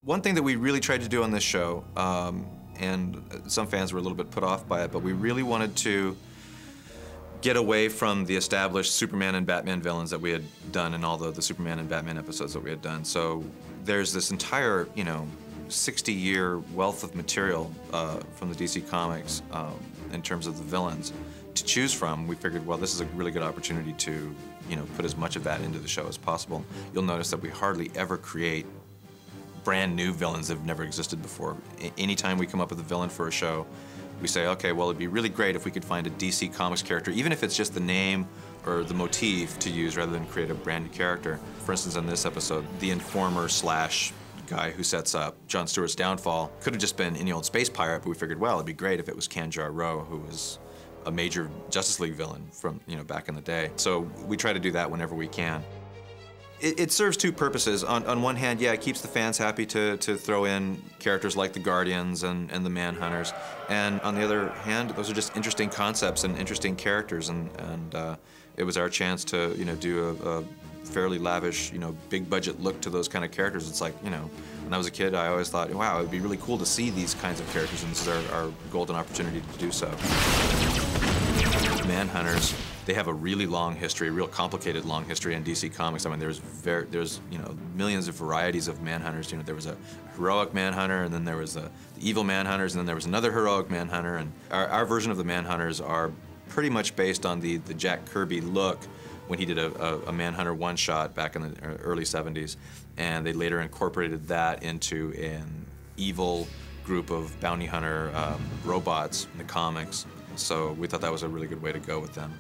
One thing that we really tried to do on this show, and some fans were a little bit put off by it, but we really wanted to get away from the established Superman and Batman villains that we had done in all the Superman and Batman episodes that we had done. So there's this entire, 60-year wealth of material from the DC Comics in terms of the villains to choose from. We figured, well, this is a really good opportunity to, put as much of that into the show as possible. You'll notice that we hardly ever create brand new villains that have never existed before. Anytime we come up with a villain for a show, we say, okay, well, it'd be really great if we could find a DC Comics character, even if it's just the name or the motif to use rather than create a brand new character. For instance, in this episode, the informer slash guy who sets up Jon Stewart's downfall could have just been any old space pirate, but we figured, well, it'd be great if it was Kanjar Ro, who was a major Justice League villain from, back in the day. So we try to do that whenever we can. It serves two purposes. On one hand, yeah, it keeps the fans happy to throw in characters like the Guardians and the Manhunters. And on the other hand, those are just interesting concepts and interesting characters. And it was our chance to, do a fairly lavish, big budget look to those kind of characters. It's like, when I was a kid, I always thought, wow, it'd be really cool to see these kinds of characters, and this is our golden opportunity to do so. Manhunters, they have a really long history, a real complicated long history in DC Comics. I mean, there's millions of varieties of Manhunters. There was a heroic Manhunter, and then there was the evil Manhunters, and then there was another heroic Manhunter. And our version of the Manhunters are pretty much based on the Jack Kirby look when he did a Manhunter one-shot back in the early 70s. And they later incorporated that into an evil group of bounty hunter robots in the comics. So we thought that was a really good way to go with them.